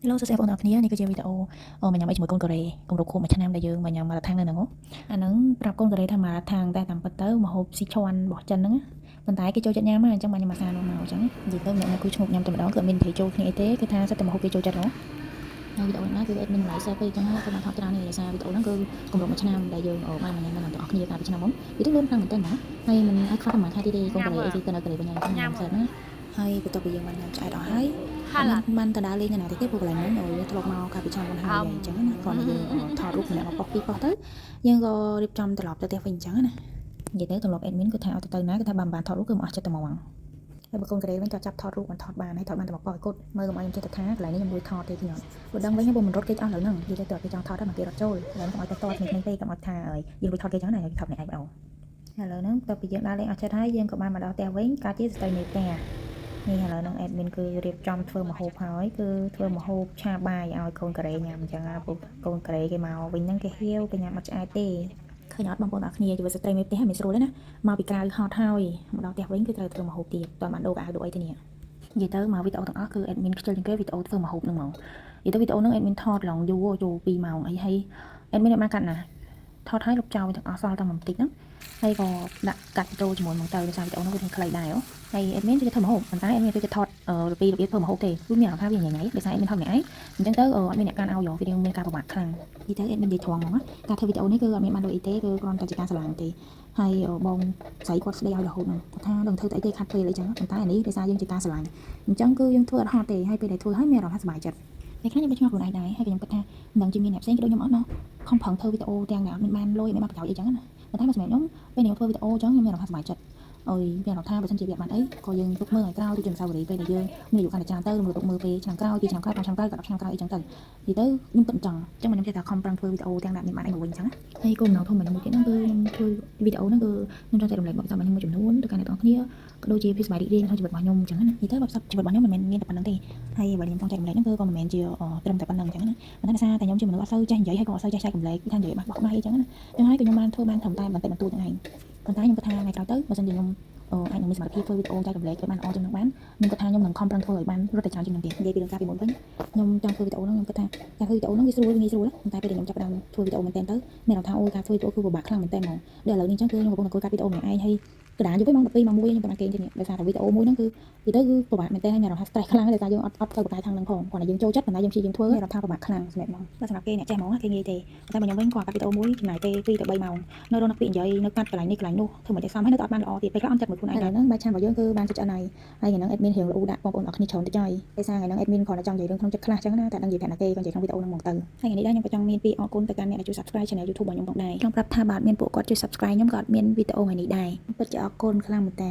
Hello សួស្តីបងប្អូនគ្នានេះគឺជាវីដេអូមកញ៉ាំអីជាមួយកូនកូរ៉េគម្រប់ខួបមួយឆ្នាំដែលយើងមកញ៉ាំមករាថាំងនៅហ្នឹងអាហ្នឹងប្រាប់កូនកូរ៉េថាមករាថាំងតែតាមពិតទៅម្ហូបស៊ីឈွန်របស់ចិនហ្នឹងប៉ុន្តែគេចូលចិត្តញ៉ាំអញ្ចឹងមកញ៉ាំអាសានោះមកអញ្ចឹងនិយាយទៅអ្នកគូឈ្ងោកញ៉ាំតែម្ដងគឺអត់មាននិយាយចូលគ្នាអីទេគឺថាសិតតែម្ហូបគេចូលចិត្តហ៎ហើយវីដេអូហ្នឹងគឺអេដមីនឡាយ share ពេកអញ្ចឹងហើយគាត់បានថតច្រើននេះដោយសារវីដេអូហ្នឹងគឺគម្រប់មួយឆ្នាំដែលយើងបានមកញ៉ាំទាំងអស់គ្នាកាលពីឆ្នាំមុនវាទៅលឿនខ្លាំងមែនតើណាហើយមិនឲ្យខ្វះតែមួយខែទៀតទេកូនកូរ៉េអីគេទៅនៅកូរ៉េវិញហើយញ៉ាំសិនណាហើយបន្ទាប់ពីយើងបានញ៉ាំឆ្អែតអស់ហើយมันតើដើរលេងនៅណាទៀតទេពួកកន្លែងហ្នឹងយើងធ្លាប់មកកាលពីឆ្នាំមុនហើយអញ្ចឹងណាគាត់យើងថតរូបម្នាក់មកប៉ុស្តិ៍ពីរប៉ុស្តិ៍ទៅយើងក៏រៀបចំត្រឡប់ទៅផ្ទះវិញអញ្ចឹងណានិយាយទៅទម្លាប់អេដមីនគឺថាឲ្យទៅណាគឺថាបានថតរូបគឺមកអស់ចិត្តតែមកហើយបើកូនកូរ៉េវិញក៏ចាប់ថតរូបបានថតបានហើយថតបានតែមកប៉ុស្តិ៍ឲ្យគាត់មើលកុំឲ្យខ្ញុំចេះតែថាកន្លែងនេះខ្ញុំលួចថតទេខ្ញុំគាត់ដឹងវិញបើមិនរត់គេអស់លើហ្នឹងនិយាយទៅគេចង់ថតតែមកគេរត់ចូលហើយខ្ញុំឲ្យទៅតគ្នាពេកកុំឲ្យថាយើងលួចថតគេអញ្ចឹងណាយើងថតអ្នកឯងបងឥឡូវហ្នឹងបន្ទាប់ពីយើងដើរលេងអស់ចិត្តហើយយើងក៏បានមកដល់ផ្ទះវិញកើតជាស្ទើរនៅផ្ទះនេះឥឡូវហ្នឹងអេដមីនគឺរៀបចំធ្វើម្ហូបហើយគឺធ្វើម្ហូបឆាបាយឲ្យកូនកូរ៉េញ៉ាំអញ្ចឹងណាពួកកូនកូរ៉េគេមកវិញហ្នឹងគេហៀវគេញ៉ាំអត់ឆ្អែតទេឃើញអត់បងប្អូនអរគ្នាជួយស្ត្រីមេផ្ទះមិនស្រួលទេណាមកពីក្រៅហត់ហើយមកដល់ផ្ទះវិញគឺត្រូវធ្វើម្ហូបទៀតតើបានដូរកៅដូរអីទេនេះនិយាយទៅមកវីដេអូទាំងអស់គឺអេដមីនខ្ជិលជាងគេវីដេអូធ្វើម្ហូបហ្នឹងហ្មងនិយាយទៅវីដេអូហ្នឹងអេដមីនថតឡងយូរ2 ម៉ោងអីហើយអេដមីនបានកាត់ណាថតឲ្យលុបចោលទាំងអស់សល់តែបន្តិចហ្នឹងហើយក៏ដាក់កាត់វីដេអូជាមួយមកទៅដោយសារវីដេអូនោះវាខ្លីដែរហើយអេដមីនគឺធ្វើម្ហូបប៉ុន្តែអេដមីនគឺថតរបៀបធ្វើម្ហូបទេគឺមានអារម្មណ៍ថាវាញ៉ៃដោយសារអេដមីនថតម្នាក់ឯងអញ្ចឹងទៅអត់មានអ្នកកាន់ឲ្យវីដេអូមានការពិបាកខ្លាំងនិយាយទៅអេដមីននិយាយត្រង់ហ្មងការធ្វើវីដេអូនេះគឺអត់មានបានដូចអីទេគឺគ្រាន់តែជាការឆ្លាញ់ទេហើយបងស្រីគាត់ស្ដីឲ្យរហូតហ្នឹងគាត់ថាដឹងធ្វើតែអីទេខាត់ពេលអីចឹងប៉ុន្តែអានេះដោយសារយើងជាការឆ្លាញ់អញ្ចឹងគឺយើងធ្វើអត់ហត់ទេហើយពេលដែលធ្វើហើយមានអារម្មណ៍ថាសប្បាយចិត្តពេលខ្លះខ្ញុំក៏ឆ្ងល់ខ្លួនឯងដែរហើយខ្ញុំគិតថានឹងជាមានអ្នកផ្សេងក៏ដូចខ្ញុំអត់ណោះខំប្រឹងធ្វើវីដេអូទាំងដែលអត់មានបានលុយមានបានប្រយោជន៍អីចឹងណាប៉ុន្តែមកសម្រាប់ខ្ញុំពេលខ្ញុំធ្វើវីដេអូចឹងខ្ញុំមានអារម្មណ៍ថាសប្បាយចិត្តអើយមានអារម្មណ៍ថាបើសិនជាវាបានអីក៏យើងទុកមើលឲ្យក្រោយទៅជាអនុស្សាវរីយ៍ពេលដែលយើងមានអាយុកាន់តែច្រើនទៅឬទុកមើលពេលឆ្នាំក្រោយ2 ឆ្នាំក្រោយ5 ឆ្នាំក្រោយក៏10 ឆ្នាំក្រោយអីចឹងទៅនិយាយទៅខ្ញុំគិតអញ្ចឹងខ្ញុំចេះតែខំប្រឹងធ្វើវីដេអូទាំងដែលមានបានអីមកវិញចឹងហើយគោលបំណងធំរបស់ខ្ញុំមួយទៀតហ្នឹងគឺខ្ញុំធ្វើវីដេអូហ្នឹងគឺខ្ញុំចង់ចែករំលែកបទពិសោធន៍របស់ខ្ញុំមួយចំនួនទៅកាន់អ្នកទាំងគ្នាក៏ដូចជាពីសប្បាយរីករាយក្នុងជីវិតរបស់ខ្ញុំចឹងណានិយាយទៅបទពិសោធន៍ជីវិតរបស់ខ្ញុំមិនមែនមានតែប៉ុណ្្នឹងទេហើយបើខ្ញុំចង់ចែករំលែកហ្នឹងគឺក៏មិនមែនជាត្រឹមតែប៉ុណ្្នឹងចឹងណាប៉ុន្តែដោយសារតែខ្ញុំជាមនុស្សអត់សូវចេះនិយាយហើយក៏អត់សូវចេះចែករំលែកថានិយាយបាក់បោះបាយអីចឹងណាចឹងហើយក៏ខ្ញុំបានធ្វើបានត្រឹមតែបន្តិចបន្តួចហ្នឹងឯងប៉ុន្តែខ្ញុំគិតថាថ្ងៃក្រោយទៅបើសិនជាខ្ញុំអាចនឹងមានសមត្ថភាពធ្វើវីដេអូចែករំលែកឲ្យបានល្អជាងនឹងបានខ្ញុំគិតថាខ្ញុំនឹងខំប្រឹងធ្វើឲ្យបានរត់តែច្រើនជាងនឹងទៀតនិយាយពីរឿងការពីមុនវិញខ្ញុំចង់ធ្វើវីដេអូហ្នឹងខ្ញុំគិតថាការធ្វើវីដេអូហ្នឹងវាស្រួលងាយស្រួលប៉ុន្តែពេលដែលខ្ញុំចាប់ផ្ដើមធ្វើវីដេអូមែនតើទៅមានអារម្មណ៍ថាអូការធ្វើវីដេអូគឺពិបាកខ្លាំងមែនតើហ្មងដល់ឥឡូវនេះអញ្ចឹងគឺខ្ញុំកំពុងតែកាត់វីដេអូម្នាក់ឯងហើយកណ្ដាលយប់ម៉ោង12ម៉ោង1ខ្ញុំបានគេទៀតនេះដោយសារតែវីដេអូមួយហ្នឹងគឺនិយាយទៅគឺពិបាកមែនតើហើយមានអារម្មណ៍ថា stress ខ្លាំងដោយសារយើងអត់ធ្វើបកាយខាងហ្នឹងផងគ្រាន់តែយើងចូលចិត្តប៉ុន្តែយើងព្យាយាមធ្វើមានអារម្មណ៍ថាពិបាកខ្លាំងសម្រាប់ហ្មងតែសម្រាប់គេអ្នកចេះហ្មងគេងាយទេតែបើខ្ញុំវិញគាត់កាត់វីដេអូមួយចំណាយពេល2 ទៅ 3 ម៉ោងនៅរកអ្នកពីនិយាយនៅកាត់កន្លែងនេះកន្លែងនោះធ្វើមិនឲ្យសមហើយនៅតែអត់បានល្អទៀតពេលខ្លះអន់ចិត្តមួយខ្លួនឯងដែរហ្នឹងបាយឆារបស់យើងគឺបានចិត្តឆ្អិនហើយថ្ងៃហ្នឹងអេដមីនរៀងរអ៊ូដាក់បងប្អូនអរគ្នាច្រើនតិចហើយដោយសារថ្ងៃហ្នឹងអេដមីនគ្រាន់តែចង់និយាយរឿងក្នុងចិត្តខ្លះចឹងណាតែដឹងនិយាយប្រាប់អ្នកគេក៏និយាយក្នុងវីដេអូហ្នឹងហ្មងទៅហើយថ្ងៃនេះដែរខ្ញុំក៏ចង់មានពីអរគុណទៅកាន់អ្នកដែលជួយ Subscribe Channel YouTube របស់ខ្ញុំផងដែរខ្ញុំប្រាប់ថាបើអត់មានពួកគាត់ជួយ Subscribe ខ្ញុំក៏អត់មានវីដេអូថ្ងៃនេះដែរពិតជាអរគុណខ្លាំងមែនតើ